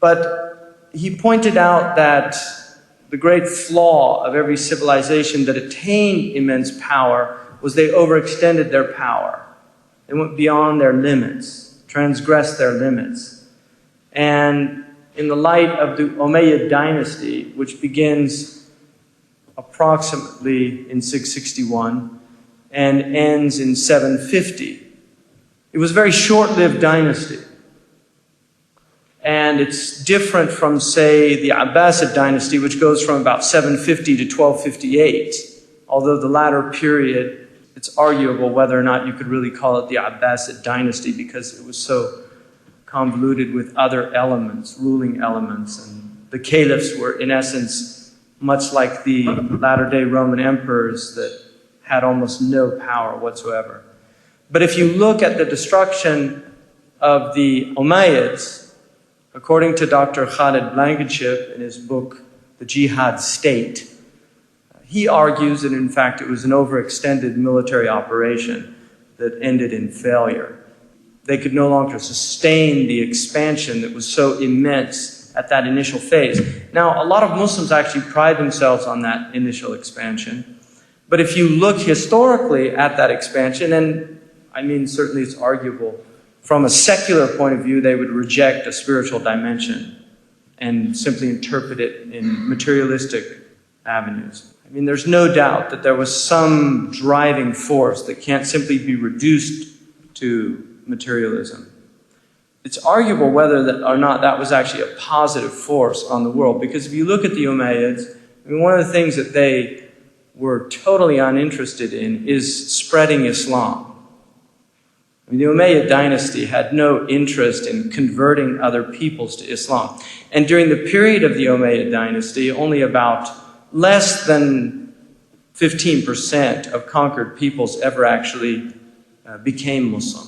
But he pointed out that the great flaw of every civilization that attained immense power was they overextended their power. They went beyond their limits, transgressed their limits. And in the light of the Umayyad dynasty, which begins approximately in 661 and ends in 750, it was a very short-lived dynasty. And it's different from, say, the Abbasid dynasty, which goes from about 750 to 1258. Although the latter period, it's arguable whether or not you could really call it the Abbasid dynasty because it was so convoluted with other elements, ruling elements. And the caliphs were, in essence, much like the latter-day Roman emperors that had almost no power whatsoever. But if you look at the destruction of the Umayyads, according to Dr. Khalid Blankenship in his book, The Jihad State, he argues that in fact it was an overextended military operation that ended in failure. They could no longer sustain the expansion that was so immense at that initial phase. Now, a lot of Muslims actually pride themselves on that initial expansion. But if you look historically at that expansion, and I mean certainly it's arguable, from a secular point of view, they would reject a spiritual dimension and simply interpret it in materialistic avenues. I mean, there's no doubt that there was some driving force that can't simply be reduced to materialism. It's arguable whether or not that was actually a positive force on the world, because if you look at the Umayyads, I mean, one of the things that they were totally uninterested in is spreading Islam. I mean, the Umayyad dynasty had no interest in converting other peoples to Islam. And during the period of the Umayyad dynasty, only about less than 15% of conquered peoples ever actually became Muslim.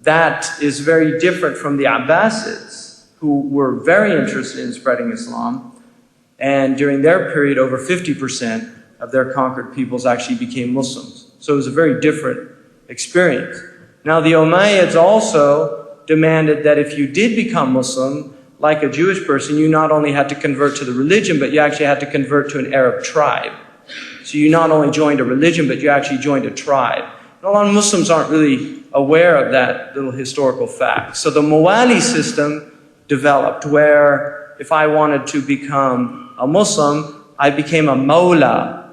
That is very different from the Abbasids, who were very interested in spreading Islam. And during their period, over 50% of their conquered peoples actually became Muslims. So it was a very different experience. Now, the Umayyads also demanded that if you did become Muslim, like a Jewish person, you not only had to convert to the religion, but you actually had to convert to an Arab tribe. So you not only joined a religion, but you actually joined a tribe. And a lot of Muslims aren't really aware of that little historical fact. So the Mawali system developed, where if I wanted to become a Muslim, I became a Mawla,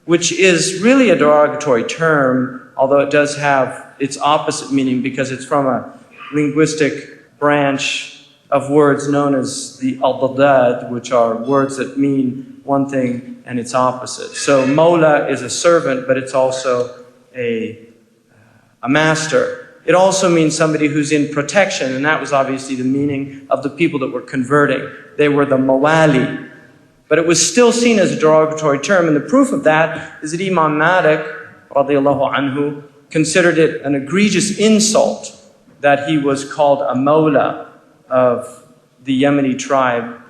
which is really a derogatory term, although it does have its opposite meaning because it's from a linguistic branch of words known as the al-dadad, which are words that mean one thing and its opposite. So Mawla is a servant, but it's also a master. It also means somebody who's in protection, and that was obviously the meaning of the people that were converting. They were the Mawali. But it was still seen as a derogatory term, and the proof of that is that Imam Malik, radiallahu anhu, considered it an egregious insult that he was called a Mawla of the Yemeni tribe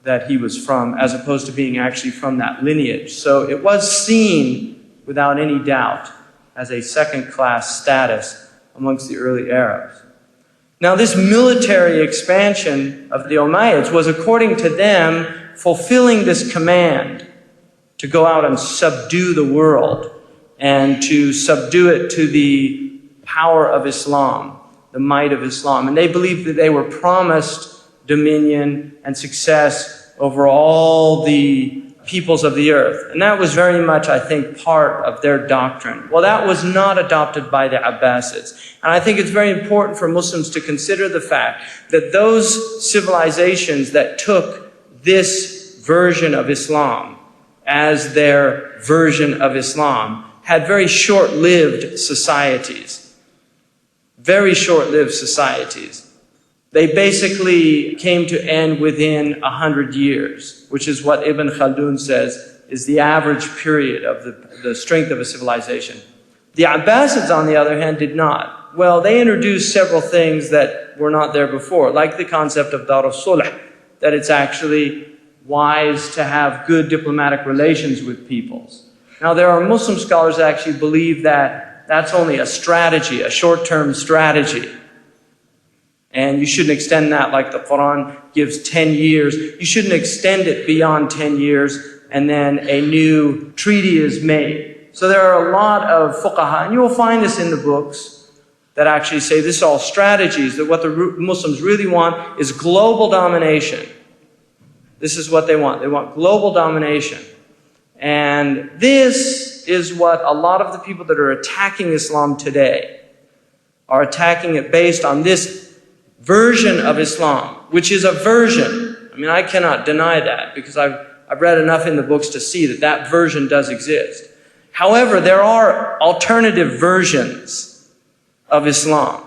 that he was from, as opposed to being actually from that lineage. So it was seen, without any doubt, as a second-class status amongst the early Arabs. Now, this military expansion of the Umayyads was, according to them, fulfilling this command to go out and subdue the world and to subdue it to the power of Islam, the might of Islam. And they believed that they were promised dominion and success over all the peoples of the earth. And that was very much, I think, part of their doctrine. Well, that was not adopted by the Abbasids. And I think it's very important for Muslims to consider the fact that those civilizations that took this version of Islam as their version of Islam had very short-lived societies. Very short-lived societies. They basically came to end within 100 years, which is what Ibn Khaldun says is the average period of the strength of a civilization. The Abbasids, on the other hand, did not. Well, they introduced several things that were not there before, like the concept of Dar al-Sulh, that it's actually wise to have good diplomatic relations with peoples. Now, there are Muslim scholars that actually believe that that's only a strategy, a short-term strategy. And you shouldn't extend that like the Quran gives 10 years. You shouldn't extend it beyond 10 years and then a new treaty is made. So there are a lot of fuqaha, and you will find this in the books, that actually say this is all strategies, that what the Muslims really want is global domination. This is what they want. They want global domination. And this is what a lot of the people that are attacking Islam today are attacking it based on this version of Islam, which is a version. I mean, I cannot deny that because I've read enough in the books to see that that version does exist. However, there are alternative versions of Islam.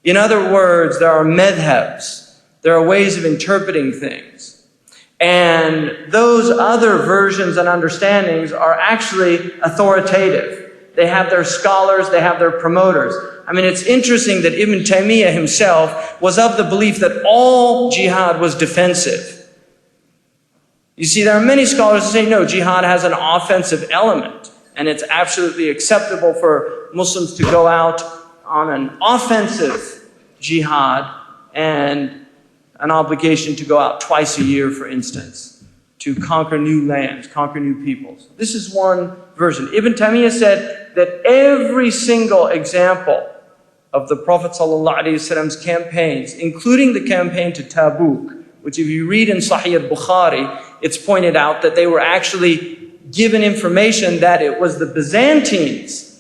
In other words, there are madhabs. There are ways of interpreting things. And those other versions and understandings are actually authoritative. They have their scholars, they have their promoters. I mean, it's interesting that Ibn Taymiyyah himself was of the belief that all jihad was defensive. You see, there are many scholars who say, no, jihad has an offensive element, and it's absolutely acceptable for Muslims to go out on an offensive jihad and an obligation to go out twice a year, for instance, to conquer new lands, conquer new peoples. This is one version. Ibn Taymiyyah said that every single example of the Prophet ﷺ's campaigns, including the campaign to Tabuk, which if you read in Sahih al-Bukhari, it's pointed out that they were actually given information that it was the Byzantines